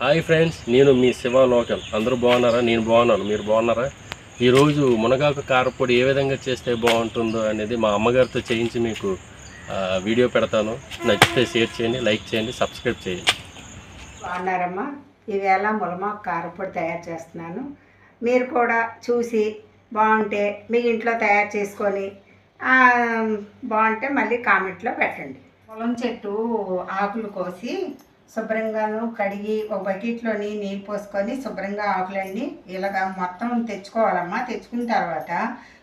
Hi friends, నేను మీ Shiva local. అందరూ బాగున్నారా? నేను బాగున్నాను. మీరు బాగున్నారా? ఈరోజు మునగాకు కారపొడి ఏ విధంగా చేస్తే బాగుంటుందో అనేది మా అమ్మగారితో చేయించి మీకు వీడియో పెడతాను. నచ్చితే షేర్ చేయండి, లైక్ చేయండి, సబ్స్క్రైబ్ చేయండి. బాగున్నారమ్మా. ఈవేళ మునగాకు కారపొడి తయారు చేస్తున్నాను. మీరు కూడా చూసి బాగుంటే మీ ఇంట్లో తయారు చేసుకొని బాగుంటే మళ్ళీ కామెంట్లో పెట్టండి. పొలం చెట్టు ఆకులు కోసి శుభ్రంగాను కడిగి ఒక బకెట్లోని నీళ్ళు పోసుకొని శుభ్రంగా ఆకులన్నీ ఇలాగ మొత్తం తెచ్చుకోవాలమ్మా. తెచ్చుకున్న తర్వాత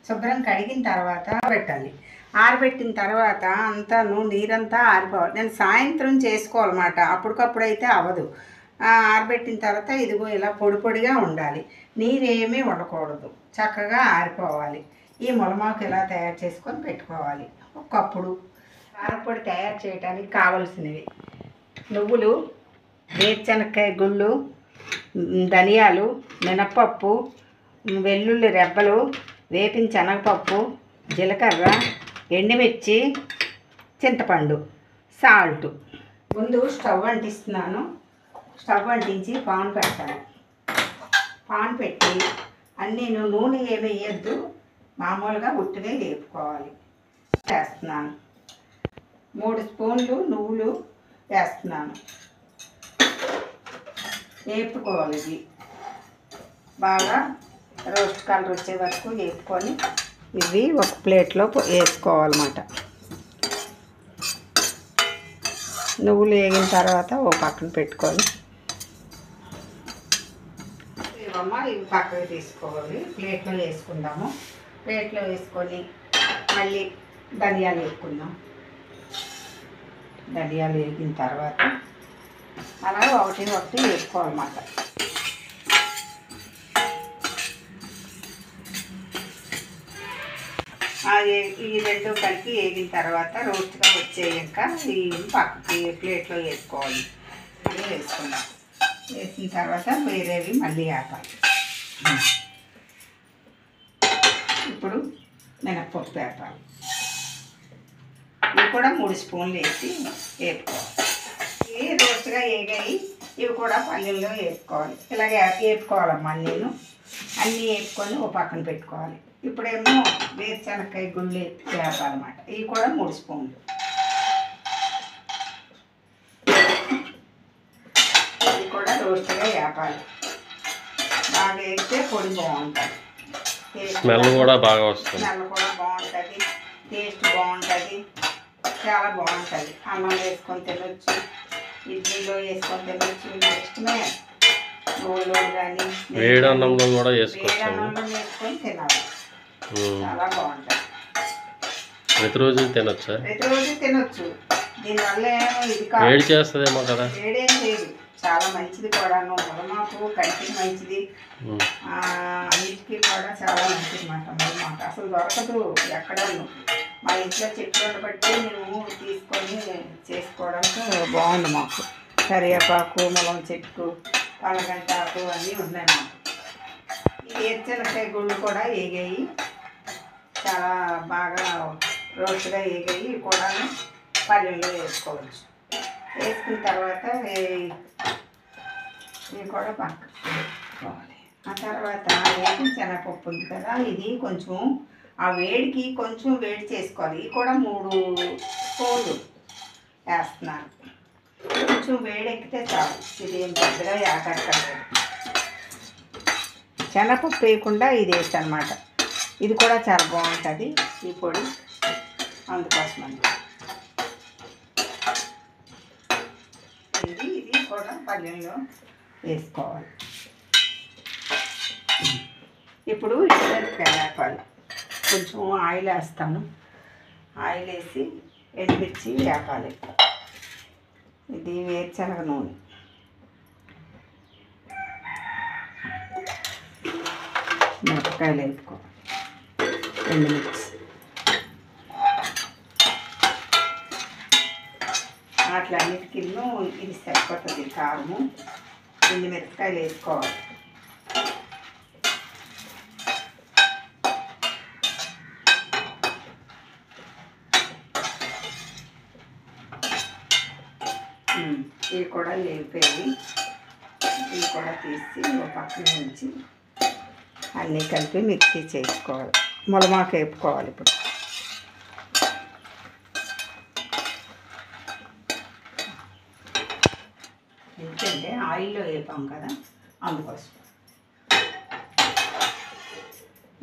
శుభ్రం కడిగిన తర్వాత పెట్టాలి. ఆరబెట్టిన తర్వాత అంతాను నీరంతా ఆరిపోవాలి. నేను సాయంత్రం చేసుకోవాలన్నమాట, అప్పటికప్పుడైతే అవ్వదు. ఆరబెట్టిన తర్వాత ఇదిగో ఇలా పొడి పొడిగా ఉండాలి, నీరేమీ ఉండకూడదు, చక్కగా ఆరిపోవాలి. ఈ మునగాకు ఇలా తయారు చేసుకొని పెట్టుకోవాలి. ఒకప్పుడు కారపొడి తయారు చేయడానికి కావలసినవి: నువ్వులు, వేరుశనక్కాయ గుళ్ళు, ధనియాలు, మినపప్పు, వెల్లుల్లి రెబ్బలు, వేపిన శనగపప్పు, జీలకర్ర, ఎండుమిర్చి, చింతపండు, సాల్ట్. ముందు స్టవ్ అంటిస్తున్నాను. స్టవ్ అంటించి పాన్ పెడతాను. పాన్ పెట్టి అన్నీను నూనె ఏమి వేయద్దు, మామూలుగా ఉట్టినే వేపుకోవాలి. వేస్తున్నాను 3 స్పూన్లు నువ్వులు వేస్తున్నాను. వేపుకోవాలి. ఇది బాగా రోస్ట్ కలర్ వచ్చే వరకు వేపుకొని ఇవి ఒక ప్లేట్లో వేసుకోవాలన్నమాట. నువ్వులు వేగిన తర్వాత ఓ పక్కన పెట్టుకొని ఇవి పక్కకు తీసుకోవాలి. ప్లేట్లో వేసుకుందాము. ప్లేట్లో వేసుకొని మళ్ళీ ధనియాలు వేసుకుందాం. ధనియాలు వేగిన తర్వాత అలాగే ఒకటి వేసుకోవాలన్నమాట. ఈ రెండు కలిపి వేగిన తర్వాత రోస్ట్గా వచ్చేయాక ఈ పక్కకి ప్లేట్లో వేసుకోవాలి. మళ్ళీ వేసుకుందాం. వేసిన తర్వాత వేరేవి మళ్ళీ వేపాలి. ఇప్పుడు మినప్పప్పు వేపాలి. ఇవి కూడా 3 స్పూన్లు వేసి వేపుకోవాలి. ఇవి రోస్ట్గా వేగాయి. ఇవి కూడా పల్లెల్లో వేపుకోవాలి. ఇలాగే వేపుకోవాలమ్మా. నేను అన్నీ వేపుకొని ఓ పక్కన పెట్టుకోవాలి. ఇప్పుడేమో వేరుశనక్కాయ గుళ్ళు వేపాలన్నమాట. ఇవి కూడా 3 స్పూన్లు. ఇది కూడా రోస్ట్గా వేపాలి. బాగా వేస్తే పొడి బాగుంటుంది. స్మెల్ కూడా బాగా వస్తుంది. స్మెల్ కూడా బాగుంటుంది, టేస్ట్ బాగుంటుంది, చాలా బాగుంటుంది. అన్నం వేసుకొని తినొచ్చు, ఇడ్లీలో వేసుకొని తినొచ్చు. ఇష్టమే. నూనెలో కానీ వేడి అన్నంలో కూడా వేసుకోవచ్చు. అన్నంలో వేసుకొని తినాలి. చాలా బాగుంటుంది. ప్రతిరోజు తినొచ్చా? ప్రతిరోజు తినొచ్చు. దీనివల్ల ఇది వేడి చేస్తుందేమో కదా? వేడేం లేదు, చాలా మంచిది కూడాను. మునగాకు కంటికి మంచిది, అన్నిటికీ కూడా చాలా మంచిది అన్నమాట. మునగాకు అసలు దొరకదు ఎక్కడను. మా ఇంట్లో చెట్లు బట్టి మేము తీసుకొని చేసుకోవడానికి బాగుంది. మాకు కరివేపాకు, మునగ చెట్టు, పలగంటాకు అన్నీ ఉన్నాయి మాకు. ఈ వేరుశనక్కాయ గుళ్ళు కూడా వేగాయి, చాలా బాగా రోస్ట్గా వేగాయి. కూడా పల్లెల్లో వేసుకోవచ్చు. వేసుకున్న తర్వాత ఇవి కూడా పక్కన పెట్టుకోవాలి. ఆ తర్వాత వేపిన శనగపప్పు ఉంది కదా, ఇది కొంచెం ఆ వేడికి కొంచెం వేడి చేసుకోవాలి. ఇది కూడా 3 స్పూన్లు వేస్తున్నాను. కొంచెం వేడి ఎక్కితే చాలు. ఇది ఏం పెద్దగా యాకక్కర్లేదు. శనగపప్పు వేయకుండా ఇది వేస్తాను అన్నమాట. ఇది కూడా చాలా బాగుంటుంది ఈ పొడి, అందుకోసమని. ఇది కూడా పల్లెల్లో వేసుకోవాలి. ఇప్పుడు ఎండుమిరపకాయ వేపాలి. కొంచెం ఆయిల్ వేస్తాను. ఆయిల్ వేసి ఎండుమిర్చి వేపాలి. ఇది వేరుశనగ నూనె. మిరపకాయలు వేసుకోవాలి, ఎండుమిర్చి. అట్లన్నిటికీ ఇది సరిపోతుంది కారము. ఎండుమిరపకాయలు వేసుకోవాలి. ఇవి కూడా వేగిపోయి కూడా తీసి ఒక పక్కన ఉంచి అన్నీ కలిపి మిక్సీ చేసుకోవాలి. ములమాకు వేపుకోవాలి. ఇప్పుడు ఎందుకంటే ఆయిల్లో వేపాం కదా, అందుకోసం.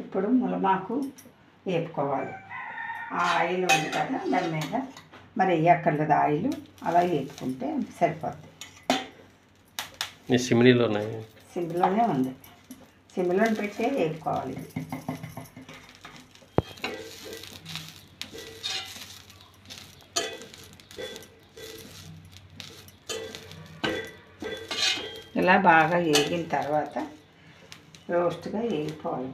ఇప్పుడు ములమాకు వేపుకోవాలి. ఆ ఆయిల్ ఉంది కదా దాని మీద మరి వేయక్కర్లేదు, ఆయిల్ అలా వేపుకుంటే సరిపోద్ది. సిమ్లోనే ఉంది, సిమ్లో పెట్టే వేపుకోవాలి. ఇలా బాగా వేగిన తర్వాత రోస్ట్గా వేగిపోవాలి.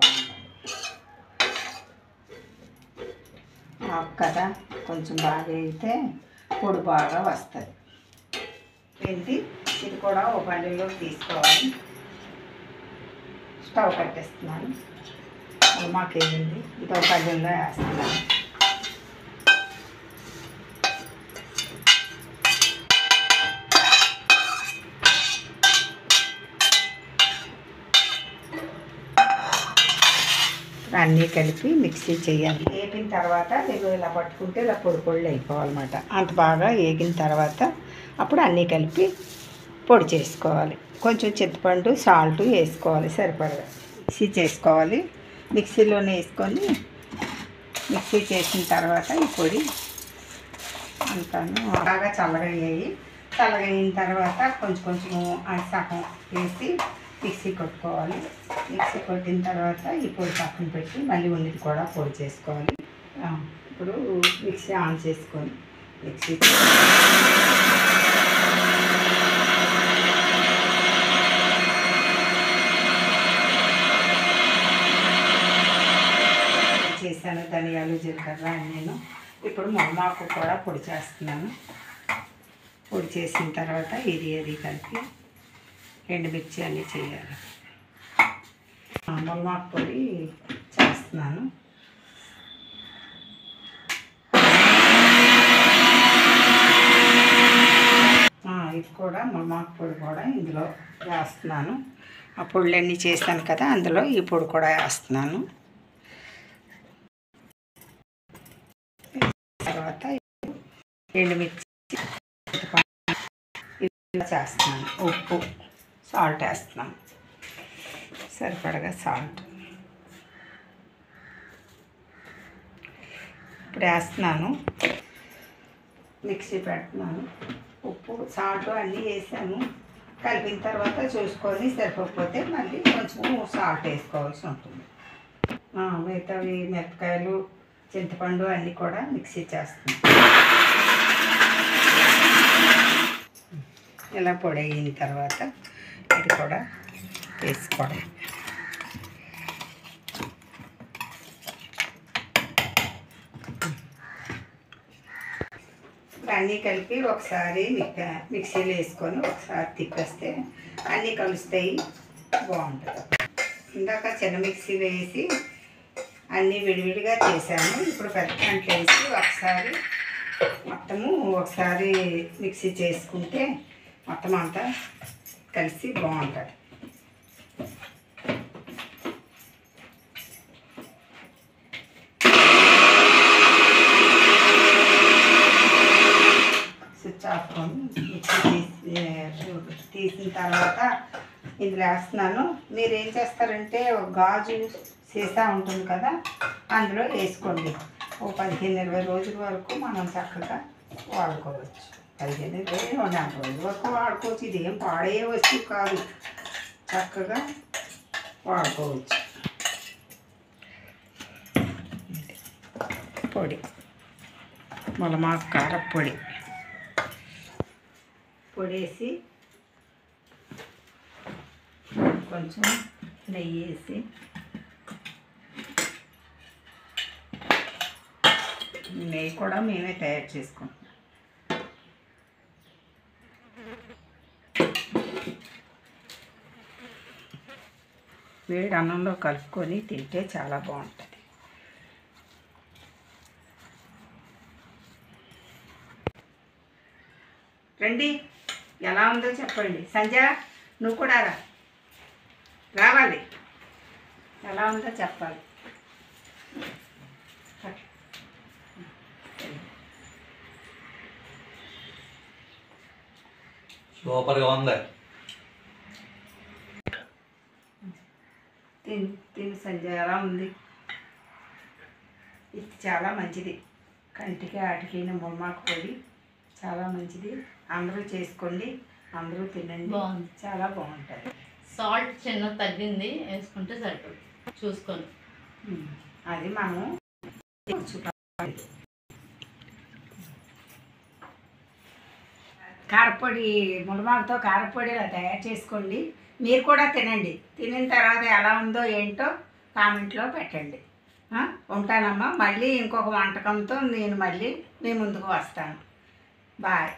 కదా కొంచెం బాగా వేగితే పొడి బాగా వస్తుంది. ఏంటి ఇది కూడా ఒక పళ్ళెంలో తీసుకోవాలి. స్టవ్ కట్టేస్తున్నాను. మాకు వేయండి, ఇది ఒక పళ్ళెంలో వేస్తున్నాను. అన్నీ కలిపి మిక్సీ చేయాలి. వేగిన తర్వాత మీరు ఇలా పట్టుకుంటే ఇలా పొడి పొడి అయిపోవాలన్నమాట. అంత బాగా వేగిన తర్వాత అప్పుడు అన్నీ కలిపి పొడి చేసుకోవాలి. కొంచెం చింతపండు సాల్ట్ వేసుకోవాలి సరిపడగా. మిక్సీ చేసుకోవాలి. మిక్సీలోనే వేసుకొని మిక్సీ చేసిన తర్వాత ఈ పొడి అంతాను బాగా చల్లగా అయ్యాయి. చల్లగా అయిన తర్వాత కొంచెం కొంచెం సగం వేసి మిక్సీ కొట్టుకోవాలి. మిక్సీ కొట్టిన తర్వాత ఈ పొడి పక్కన పెట్టి మళ్ళీ ఉన్నది కూడా పొడి చేసుకోవాలి. ఇప్పుడు మిక్సీ ఆన్ చేసుకొని మిక్సీ చేశాను. ధనియాలు జీలకర్ర నేను ఇప్పుడు ములమాకు కూడా పొడి చేస్తున్నాను. పొడి చేసిన తర్వాత ఇది కలిపి ఎండుమిర్చి అన్నీ చేయాలి. ములమాకు పొడి చేస్తున్నాను. ఇది కూడా ములమాకు పొడి కూడా ఇందులో వేస్తున్నాను. ఆ పొడులన్నీ చేశాను కదా, అందులో ఈ పొడి కూడా వేస్తున్నాను. తర్వాత ఎండుమిర్చి చేస్తున్నాను. ఉప్పు సాల్ట్ వేస్తున్నాను, సరిపడగా సాల్ట్ ఇప్పుడు వేస్తున్నాను. మిక్సీ పెడుతున్నాను. ఉప్పు సాల్ట్ అన్నీ వేసాను. కలిపిన తర్వాత చూసుకొని సరిపోకపోతే మళ్ళీ కొంచెం సాల్ట్ వేసుకోవాల్సి ఉంటుంది. మిగతావి మిరపకాయలు చింతపండు అన్నీ కూడా మిక్సీ చేస్తున్నాను. ఇలా పొడి అయిన తర్వాత ఇది కూడా వేసుకోవడం. అన్నీ కలిపి ఒకసారి మిక్సీలో వేసుకొని ఒకసారి తిప్పేస్తే అన్నీ కలుస్తాయి, బాగుంటుంది. ఇందాక చిన్న మిక్సీలో వేసి అన్నీ విడివిడిగా చేశాను. ఇప్పుడు పెద్ద దాంట్లో వేసి ఒకసారి మిక్సీ చేసుకుంటే మొత్తం అంతా కలిసి బాగుంటుంది. స్విచ్ ఆఫ్కొని మిక్సీ తీసిన తర్వాత ఇందులో వేస్తున్నాను. మీరు ఏం చేస్తారంటే ఒక గాజు సీసా ఉంటుంది కదా, అందులో వేసుకోండి. ఓ 15-20 రోజుల వరకు మనం చక్కగా వాడుకోవచ్చు. 15-20 రోజుల వరకు వాడుకోవచ్చు. ఇది ఏం పాడయ్యే వస్తువు కాదు, చక్కగా వాడుకోవచ్చు. పొడి ములమాకు కారపొడి పొడేసి కొంచెం నెయ్యి వేసి నెయ్యి కూడా మేమే తయారు చేసుకుంటాం. వేడి అన్నంలో కలుపుకొని తింటే చాలా బాగుంటుంది. రండి, ఎలా ఉందో చెప్పండి. సంజ నువ్వు కూడా రా. రావాలి, ఎలా ఉందో చెప్పాలి. సూపర్గా ఉంది. తిని సంజయ్ ఎలా ఉంది? ఇది చాలా మంచిది, కంటికి ఆటికి ముమ్మాకు పొడి చాలా మంచిది. అందరూ చేసుకోండి, అందరూ తినండి. బాగుంది, చాలా బాగుంటుంది. సాల్ట్ చిన్న తగ్గింది, వేసుకుంటే సరిపోతుంది చూసుకొని. అది మనము కారపొడి, ములమాకుతో కారపొడి ఇలా తయారు చేసుకోండి. మీరు కూడా తినండి. తినిన తర్వాత ఎలా ఉందో ఏంటో కామెంట్లో పెట్టండి. ఉంటానమ్మా. మళ్ళీ ఇంకొక వంటకంతో నేను మళ్ళీ మీ ముందుకు వస్తాను. బాయ్.